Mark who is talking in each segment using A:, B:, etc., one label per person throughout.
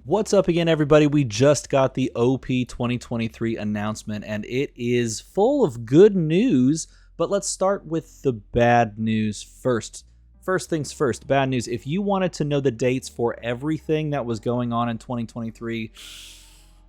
A: What's up again, everybody? We just got the OP 2023 announcement, and it is full of good news, but let's start with the bad news first. First things first, bad news. If you wanted to know the dates for everything that was going on in 2023,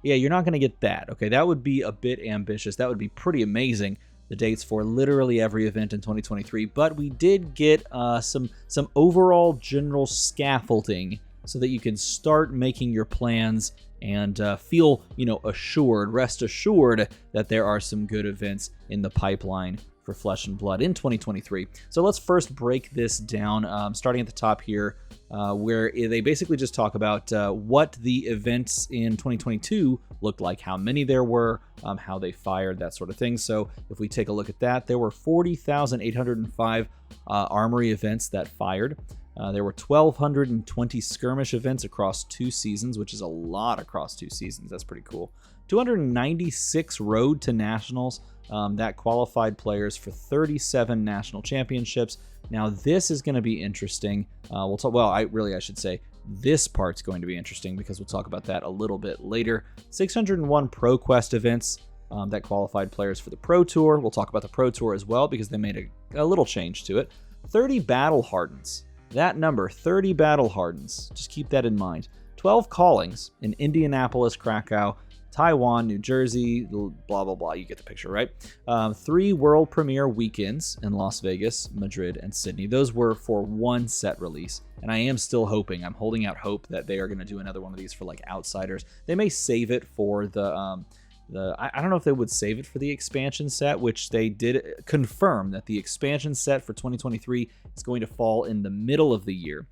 A: yeah, you're not going to get that, okay? That would be a bit ambitious. That would be pretty amazing, the dates for literally every event in 2023, but we did get some overall general scaffolding so that you can start making your plans and feel, rest assured that there are some good events in the pipeline for Flesh and Blood in 2023. So let's first break this down, starting at the top here, where they basically just talk about what the events in 2022 looked like, how many there were, how they fired, that sort of thing. So if we take a look at that, there were 40,805 Armory events that fired. There were 1,220 skirmish events across 2 seasons, which is a lot across 2 seasons. That's pretty cool. 296 Road to Nationals that qualified players for 37 national championships. Now, this is going to be interesting. We'll talk. Well, I should say this part's going to be interesting because we'll talk about that a little bit later. 601 ProQuest events that qualified players for the Pro Tour. We'll talk about the Pro Tour as well because they made a little change to it. 30 Battle Hardens. That number, 30 Battle Hardens, just keep that in mind. 12 callings in Indianapolis, Krakow, Taiwan, New Jersey, blah, blah, blah. You get the picture, right? 3 world premiere weekends in Las Vegas, Madrid, and Sydney. Those were for one set release. And I am still hoping, I'm holding out hope that they are going to do another one of these for like Outsiders. They may save it for I don't know if they would save it for the expansion set, which they did confirm that the expansion set for 2023 is going to fall in the middle of the year.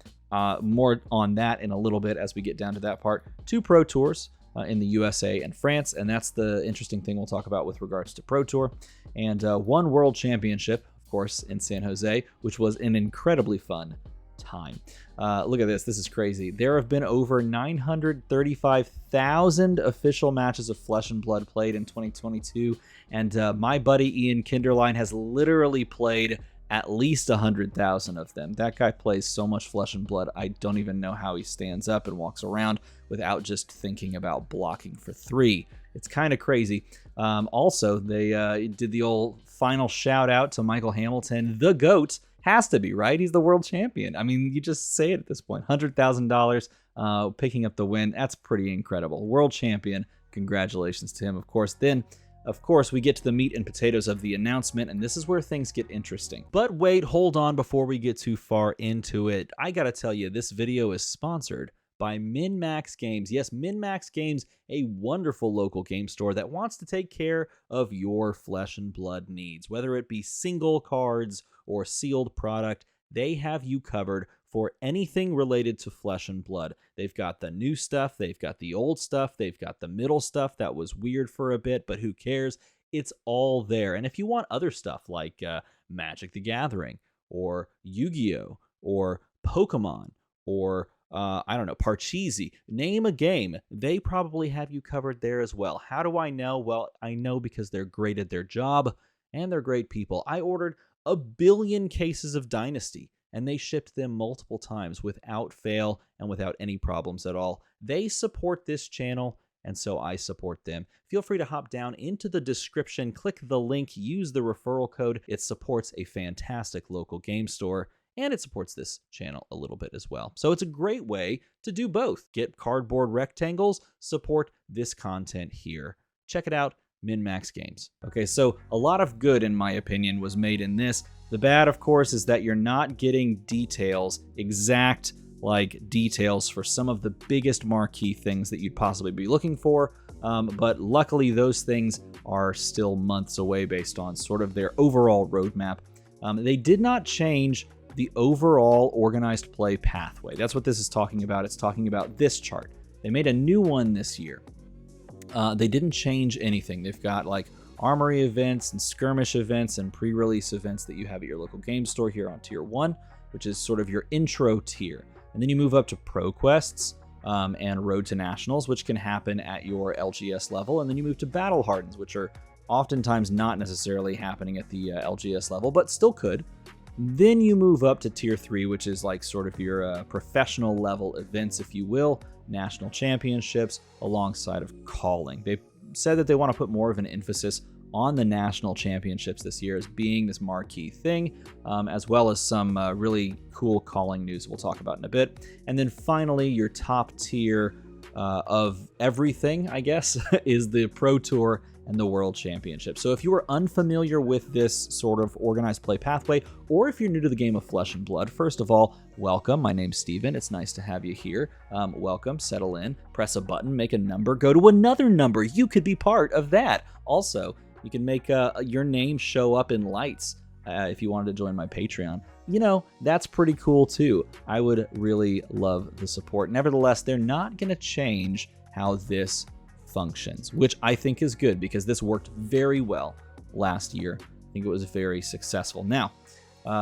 A: More on that in a little bit as we get down to that part. 2 Pro Tours in the USA and France, and that's the interesting thing we'll talk about with regards to Pro Tour. And 1 World Championship, of course, in San Jose, which was an incredibly fun time. Look at this. This is crazy. There have been over 935,000 official matches of Flesh and Blood played in 2022, and my buddy Ian Kinderline has literally played at least 100,000 of them. That guy plays so much Flesh and Blood, I don't even know how he stands up and walks around without just thinking about blocking for 3. It's kind of crazy. Also, they did the old final shout out to Michael Hamilton, the GOAT. Has to be, right? He's the world champion. I mean, you just say it at this point. $100,000 picking up the win. That's pretty incredible. World champion. Congratulations to him, of course. Then, of course, we get to the meat and potatoes of the announcement, and this is where things get interesting. But wait, hold on before we get too far into it. I gotta tell you, this video is sponsored by MinMax Games. Yes, MinMax Games, a wonderful local game store that wants to take care of your Flesh and Blood needs. Whether it be single cards or sealed product, they have you covered for anything related to Flesh and Blood. They've got the new stuff, they've got the old stuff, they've got the middle stuff that was weird for a bit, but who cares? It's all there. And if you want other stuff like Magic the Gathering, or Yu-Gi-Oh, or Pokemon, or Parcheesi, name a game, they probably have you covered there as well. How do I know? Well, I know because they're great at their job and they're great people. I ordered 1 billion cases of Dynasty, and they shipped them multiple times without fail and without any problems at all. They support this channel, and so I support them. Feel free to hop down into the description, click the link, use the referral code. It supports a fantastic local game store, and it supports this channel a little bit as well. So it's a great way to do both. Get cardboard rectangles, support this content here. Check it out, MinMax Games. Okay, so a lot of good, in my opinion, was made in this. The bad, of course, is that you're not getting details, exact details for some of the biggest marquee things that you'd possibly be looking for. But luckily, those things are still months away based on sort of their overall roadmap. They did not change the overall organized play pathway. That's what this is talking about. It's talking about this chart. They made a new one this year. They didn't change anything. They've got Armory events and skirmish events and pre-release events that you have at your local game store here on Tier 1, which is sort of your intro tier. And then you move up to Pro Quests and Road to Nationals, which can happen at your LGS level. And then you move to Battle Hardens, which are oftentimes not necessarily happening at the LGS level, but still could. Then you move up to Tier 3, which is sort of your professional level events, if you will. national championships alongside of calling. They said that they want to put more of an emphasis on the national championships this year as being this marquee thing, as well as some really cool calling news we'll talk about in a bit. And then finally, your top tier of everything, I guess, is the Pro Tour and the World Championship. So if you are unfamiliar with this sort of organized play pathway, or if you're new to the game of Flesh and Blood, first of all, welcome. My name's Steven. It's nice to have you here. Welcome, settle in, press a button, make a number, go to another number. You could be part of that. Also, you can make your name show up in lights if you wanted to join my Patreon. You know, that's pretty cool too. I would really love the support. Nevertheless, they're not going to change how this functions, which I think is good because this worked very well last year. I think it was very successful. Now,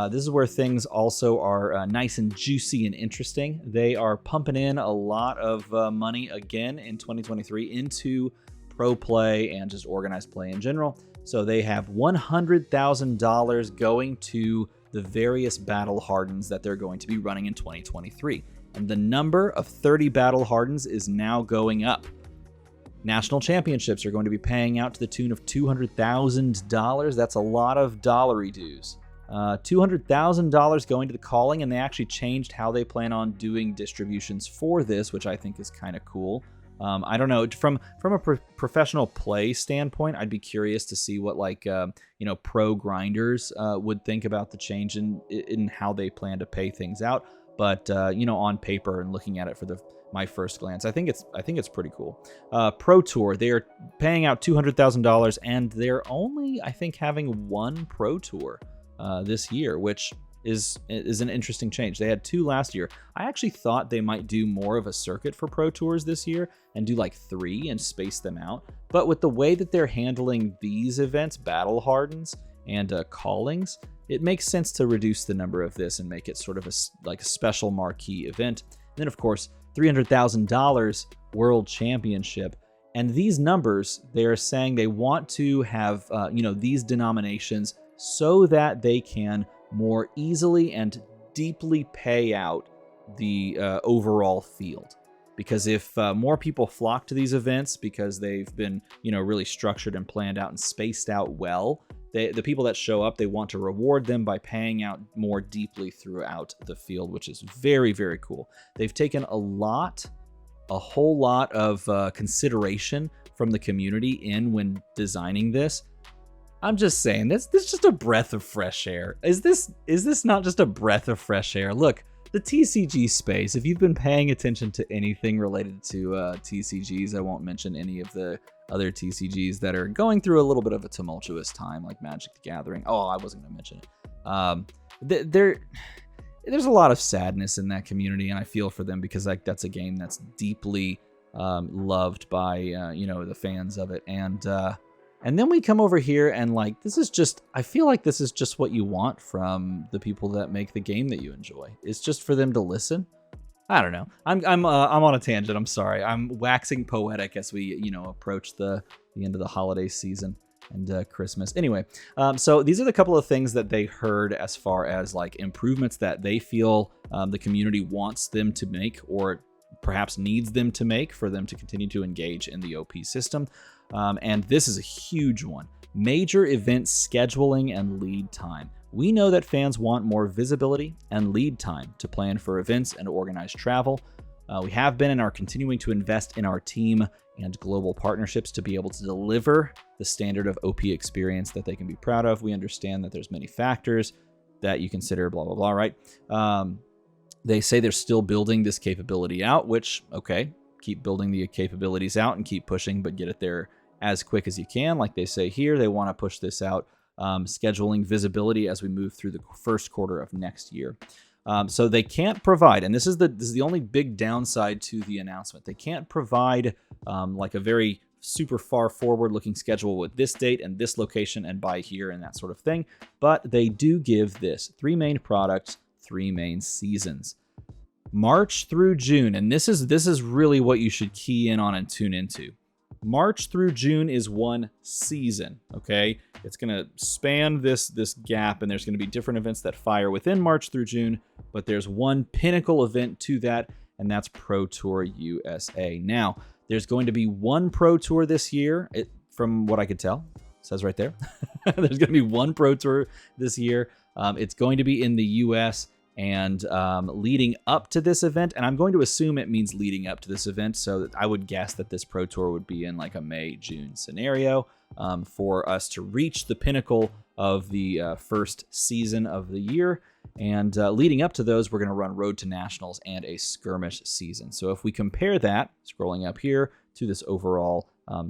A: this is where things also are nice and juicy and interesting. They are pumping in a lot of money again in 2023 into pro play and just organized play in general. So they have $100,000 going to the various battle hardens that they're going to be running in 2023. And the number of 30 battle hardens is now going up. National championships are going to be paying out to the tune of $200,000. That's a lot of dollary dues. $200,000 going to the calling, and they actually changed how they plan on doing distributions for this, which I think is kind of cool. I don't know, from a professional play standpoint, I'd be curious to see what pro grinders would think about the change in how they plan to pay things out. But on paper and looking at it for my first glance, I think it's pretty cool. Pro Tour, they are paying out $200,000, and they're only, I think, having one Pro Tour this year, which is an interesting change. They had 2 last year. I actually thought they might do more of a circuit for Pro Tours this year and do like 3 and space them out. But with the way that they're handling these events, battle hardens and callings, it makes sense to reduce the number of this and make it sort of a special marquee event. And then, of course, $300,000 World Championship. And these numbers, they're saying they want to have these denominations so that they can more easily and deeply pay out the overall field. Because if more people flock to these events because they've been, really structured and planned out and spaced out well, the people that show up, they want to reward them by paying out more deeply throughout the field, which is very, very cool. They've taken a whole lot of consideration from the community when designing this. I'm just saying, this is just a breath of fresh air. Is this not just a breath of fresh air? Look, the TCG space, if you've been paying attention to anything related to TCGs, I won't mention any of the other TCGs that are going through a little bit of a tumultuous time, like Magic the Gathering. Oh, I wasn't going to mention it. There's a lot of sadness in that community, and I feel for them because that's a game that's deeply loved by the fans of it. And then we come over here and I feel like this is just what you want from the people that make the game that you enjoy. It's just for them to listen. I don't know. I'm on a tangent. I'm sorry. I'm waxing poetic as we approach the end of the holiday season and Christmas. Anyway, so these are the couple of things that they heard as far as improvements that they feel the community wants them to make, or perhaps needs them to make for them to continue to engage in the OP system. And this is a huge one. Major event scheduling and lead time. We know that fans want more visibility and lead time to plan for events and organize travel. We have been and are continuing to invest in our team and global partnerships to be able to deliver the standard of OP experience that they can be proud of. We understand that there's many factors that you consider, blah, blah, blah, right? They say they're still building this capability out, which, okay, keep building the capabilities out and keep pushing, but get it there as quick as you can. Like they say here, they want to push this out, scheduling visibility as we move through the first quarter of next year. So they can't provide, and this is the only big downside to the announcement. They can't provide a very super far forward looking schedule with this date and this location and by here and that sort of thing. But they do give this 3 main products, 3 main seasons. March through June, and this is really what you should key in on and tune into. March through June is one season, okay? It's going to span this gap, and there's going to be different events that fire within March through June, but there's one pinnacle event to that, and that's Pro Tour USA. Now, there's going to be one Pro Tour this year, from what I could tell. It says right there. There's going to be one Pro Tour this year. It's going to be in the U.S., and leading up to this event, and I'm going to assume it means leading up to this event, so I would guess that this Pro Tour would be in like a May-June scenario for us to reach the pinnacle of the first season of the year. And leading up to those, we're going to run Road to Nationals and a skirmish season. So if we compare that, scrolling up here, to this overall, I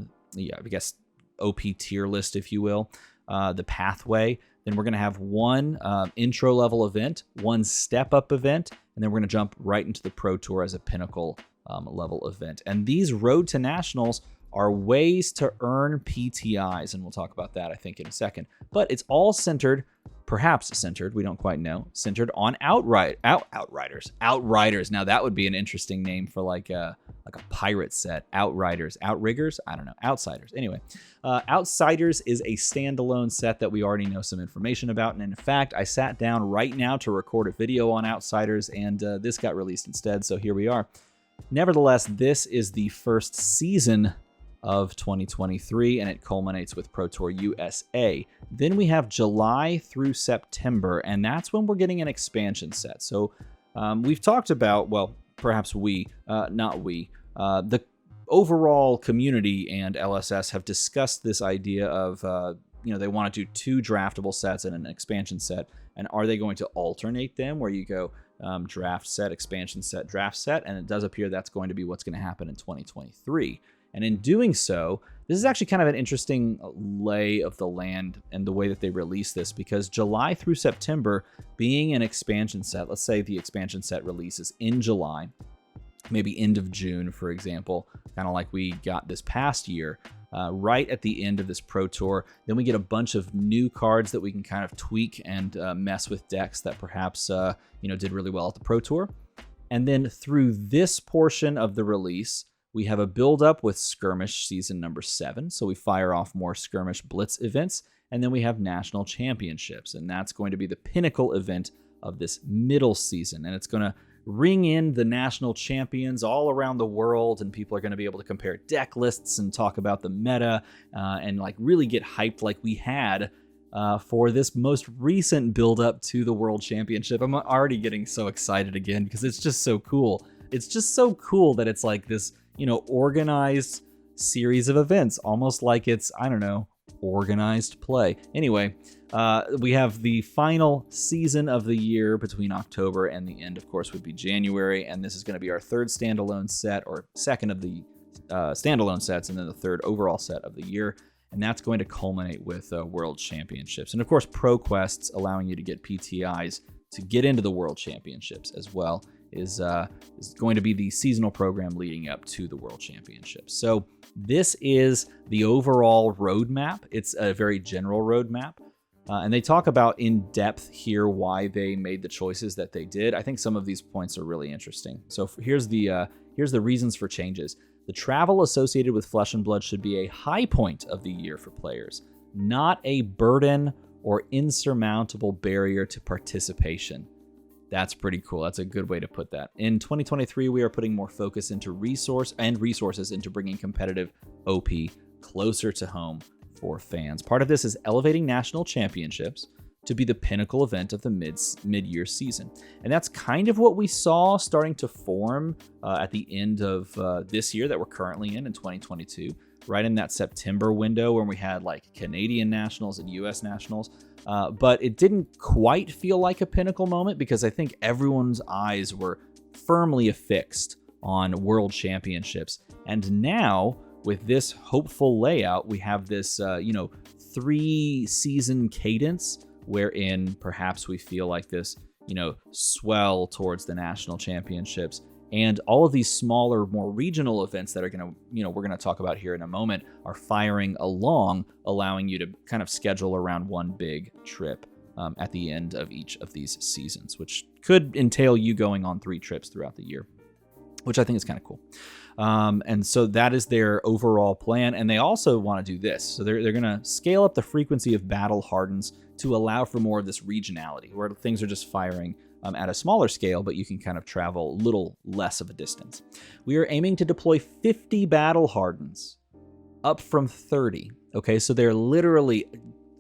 A: guess, OP tier list, if you will, the pathway, then we're going to have one intro level event, one step up event, and then we're going to jump right into the Pro Tour as a pinnacle level event. And these Road to Nationals are ways to earn PTIs, and we'll talk about that, I think, in a second. But it's all centered, perhaps centered, we don't quite know, centered on Outriders. Outriders. Now that would be an interesting name for like a pirate set. Outriders. Outriggers? I don't know. Outsiders. Anyway, Outsiders is a standalone set that we already know some information about. And in fact, I sat down right now to record a video on Outsiders, and this got released instead. So here we are. Nevertheless, this is the first season of 2023, and it culminates with Pro Tour USA. Then we have July through September, and that's when we're getting an expansion set. So we've talked about, well, perhaps the overall community and LSS have discussed this idea of, they want to do 2 draftable sets and an expansion set, and are they going to alternate them where you go draft set, expansion set, draft set? And it does appear that's going to be what's going to happen in 2023. And in doing so, this is actually kind of an interesting lay of the land and the way that they release this, because July through September being an expansion set, let's say the expansion set releases in July, maybe end of June, for example, kind of like we got this past year, right at the end of this Pro Tour. Then we get a bunch of new cards that we can kind of tweak and mess with decks that perhaps, did really well at the Pro Tour. And then through this portion of the release, we have a build-up with Skirmish Season number 7, so we fire off more Skirmish Blitz events, and then we have National Championships, and that's going to be the pinnacle event of this middle season, and it's going to ring in the national champions all around the world, and people are going to be able to compare deck lists and talk about the meta, and like really get hyped like we had for this most recent build-up to the World Championship. I'm already getting so excited again because it's just so cool. It's just so cool that it's like this, organized series of events, almost like it's, organized play. Anyway, we have the final season of the year between October and the end, of course, would be January, and this is going to be our third standalone set, or second of the standalone sets, and then the third overall set of the year, and that's going to culminate with World Championships. And of course, Pro Quests, allowing you to get PTIs to get into the World Championships as well, is going to be the seasonal program leading up to the World Championships. So this is the overall roadmap. It's a very general roadmap. And they talk about in depth here why they made the choices that they did. I think some of these points are really interesting. So here's the reasons for changes. The travel associated with Flesh and Blood should be a high point of the year for players, not a burden or insurmountable barrier to participation. That's pretty cool. That's a good way to put that. In 2023, we are putting more focus into resources into bringing competitive OP closer to home for fans. Part of this is elevating national championships to be the pinnacle event of the mid-year season. And that's kind of what we saw starting to form at the end of this year that we're currently in 2022, right in that September window when we had like Canadian nationals and US nationals. But it didn't quite feel like a pinnacle moment because I think everyone's eyes were firmly affixed on World Championships. And now, with this hopeful layout, we have this, 3-season cadence wherein perhaps we feel like this, swell towards the national championships. And all of these smaller, more regional events that are going to, we're going to talk about here in a moment, are firing along, allowing you to kind of schedule around one big trip at the end of each of these seasons, which could entail you going on 3 trips throughout the year, which I think is kind of cool. And so that is their overall plan. And they also want to do this. So they're going to scale up the frequency of battle hardens to allow for more of this regionality, where things are just firing at a smaller scale, but you can kind of travel a little less of a distance. We are aiming to deploy 50 battle hardens, up from 30. Okay, so they're literally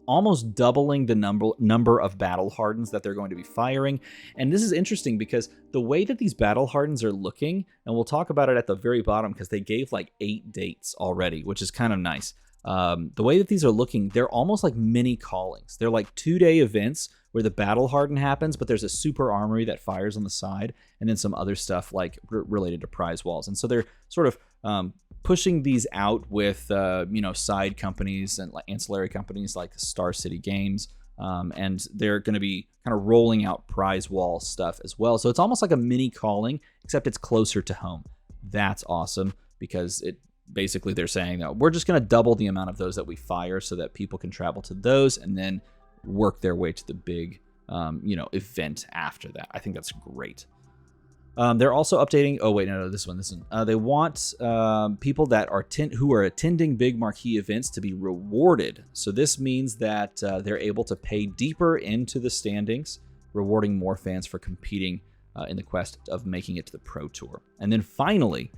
A: almost doubling the number of battle hardens that they're going to be firing. And this is interesting because the way that these battle hardens are looking, and we'll talk about it at the very bottom because they gave like 8 dates already, which is kind of nice. The way that these are looking, they're almost like mini callings. They're like 2-day events where the battle harden happens, but there's a super armory that fires on the side, and then some other stuff like related to prize walls. And so they're sort of pushing these out with side companies and like ancillary companies like Star City Games, and they're going to be kind of rolling out prize wall stuff as well. So it's almost like a mini calling, except it's closer to home. That's awesome because it basically they're saying that we're just going to double the amount of those that we fire so that people can travel to those and then work their way to the big event after that. I think that's great. They're also updating. Oh wait, no, this one. They want people that are who are attending big marquee events to be rewarded. So this means that they're able to pay deeper into the standings, rewarding more fans for competing in the quest of making it to the Pro Tour. And then finally,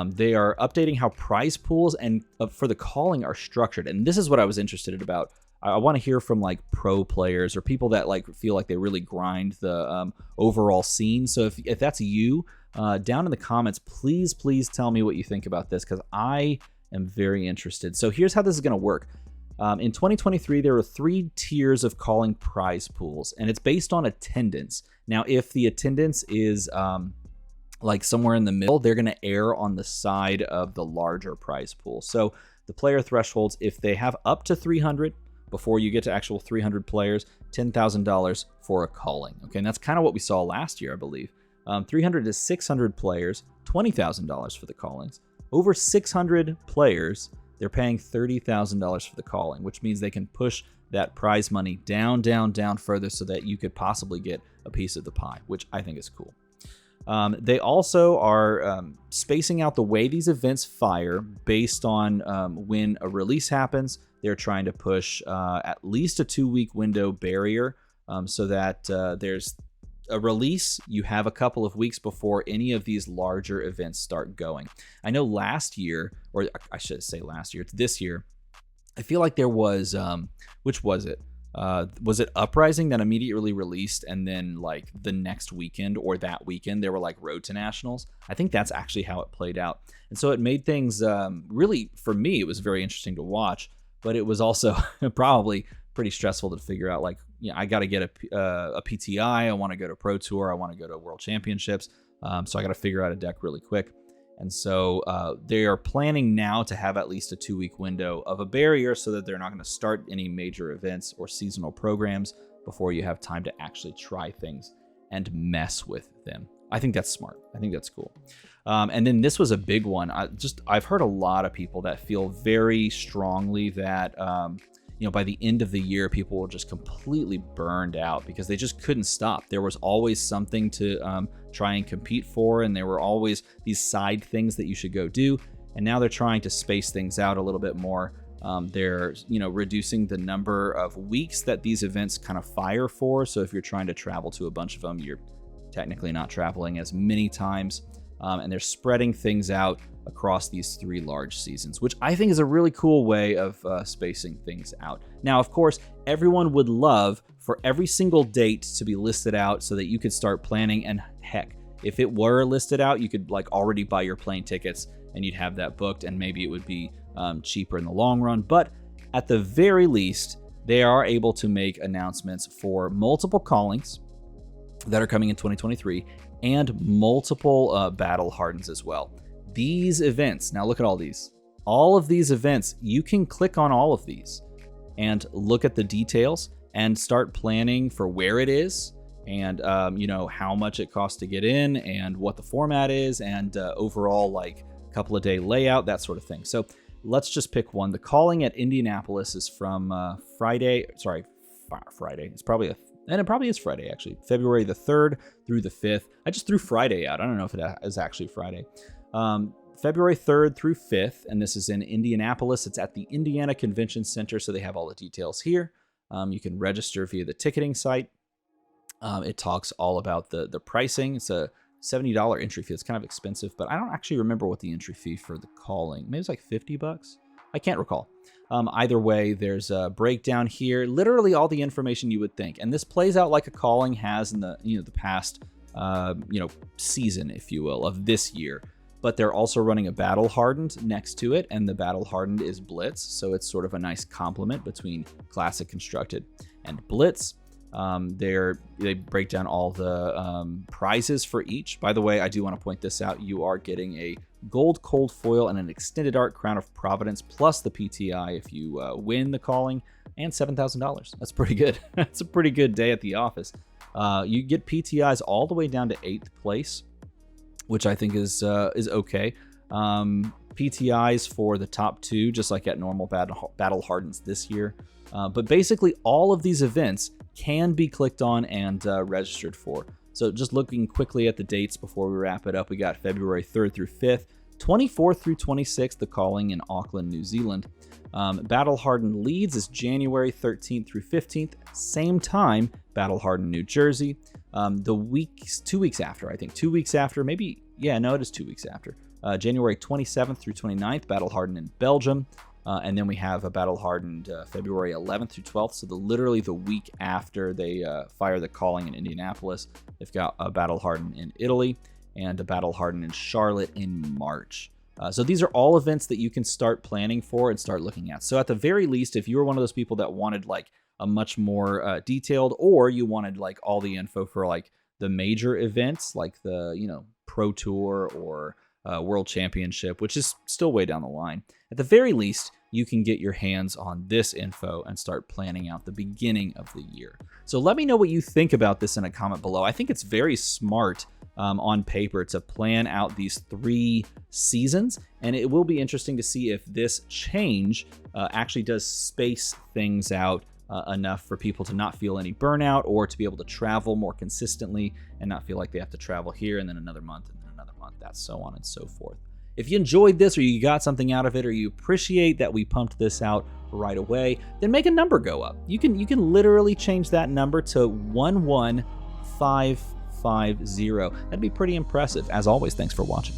A: they are updating how prize pools and for the calling are structured. And this is what I was interested about. I want to hear from like pro players or people that like feel like they really grind the overall scene. So if that's you, down in the comments, please tell me what you think about this because I am very interested. So here's how this is going to work. In 2023, there were 3 tiers of calling prize pools, and it's based on attendance. Now, if the attendance is like somewhere in the middle, they're going to err on the side of the larger prize pool. So the player thresholds, if they have up to 300, before you get to actual 300 players, $10,000 for a calling. Okay, and that's kind of what we saw last year, I believe. 300 to 600 players, $20,000 for the callings. Over 600 players, they're paying $30,000 for the calling, which means they can push that prize money down further so that you could possibly get a piece of the pie, which I think is cool. They also are spacing out the way these events fire based on when a release happens. They're trying to push at least a 2-week window barrier so that there's a release. You have a couple of weeks before any of these larger events start going. I know last year, or I should say last year, it's this year, I feel like there was, which was it? Was it Uprising that immediately released and then like the next weekend or that weekend there were like Road to Nationals? I think that's actually how it played out. And so it made things really, for me, it was very interesting to watch, but it was also probably pretty stressful to figure out like, I got to get a PTI. I want to go to Pro Tour. I want to go to World Championships. So I got to figure out a deck really quick. And so they are planning now to have at least a 2-week window of a barrier so that they're not going to start any major events or seasonal programs before you have time to actually try things and mess with them. I think that's smart. I think that's cool. And then this was a big one. I've heard a lot of people that feel very strongly that by the end of the year, people were just completely burned out because they just couldn't stop. There was always something to try and compete for, and there were always these side things that you should go do. And now they're trying to space things out a little bit more. They're reducing the number of weeks that these events kind of fire for. So if you're trying to travel to a bunch of them, you're technically not traveling as many times. And they're spreading things out across these 3 large seasons, which I think is a really cool way of spacing things out. Now, of course, everyone would love for every single date to be listed out so that you could start planning. And heck, if it were listed out, you could like already buy your plane tickets and you'd have that booked, and maybe it would be cheaper in the long run. But at the very least, they are able to make announcements for multiple callings that are coming in 2023 and multiple battle hardens as well. These events, now look at all of these events, you can click on all of these and look at the details and start planning for where it is and how much it costs to get in and what the format is and overall like a couple of day layout, that sort of thing. So let's just pick one. The calling at Indianapolis is from Friday. It's probably and it probably is Friday, actually. February the 3rd through the 5th. I just threw Friday out. I don't know if it is actually Friday. February 3rd through 5th, and this is in Indianapolis. It's at the Indiana Convention Center, so they have all the details here. You can register via the ticketing site. It talks all about the pricing. It's a $70 entry fee. It's kind of expensive, but I don't actually remember what the entry fee for the calling. Maybe it's like $50. I can't recall. Either way, there's a breakdown here. Literally all the information you would think, and this plays out like a calling has in the the past season, if you will, of this year. But they're also running a battle hardened next to it, and the battle hardened is Blitz, so it's sort of a nice complement between Classic Constructed and Blitz. They break down all the prizes for each. By the way, I do want to point this out. You are getting a gold cold foil and an extended art Crown of Providence plus the PTI if you win the calling, and $7,000. That's pretty good. That's a pretty good day at the office. You get PTIs all the way down to 8th place, which I think is okay. PTIs for the top 2, just like at normal battle hardens this year. But basically, all of these events can be clicked on and registered for. So just looking quickly at the dates before we wrap it up, we got February 3rd through 5th, 24th through 26th, the calling in Auckland, New Zealand. Battle Hardened Leeds is January 13th through 15th, same time, Battle Hardened New Jersey. 2 weeks after, I think, 2 weeks after, maybe, yeah, no, it is 2 weeks after. January 27th through 29th, Battle Hardened in Belgium. And then we have a Battle Hardened February 11th through 12th. So literally the week after they fire the calling in Indianapolis, they've got a Battle Hardened in Italy and a Battle Hardened in Charlotte in March. So these are all events that you can start planning for and start looking at. So at the very least, if you were one of those people that wanted like a much more detailed, or you wanted like all the info for like the major events, like the Pro Tour or World Championship, which is still way down the line. At the very least, you can get your hands on this info and start planning out the beginning of the year. So let me know what you think about this in a comment below. I think it's very smart on paper to plan out these 3 seasons, and it will be interesting to see if this change actually does space things out enough for people to not feel any burnout, or to be able to travel more consistently and not feel like they have to travel here and then another month and then another month, that's so on and so forth. If you enjoyed this, or you got something out of it, or you appreciate that we pumped this out right away, then make a number go up. You can literally change that number to 11550. That'd be pretty impressive. As always, thanks for watching.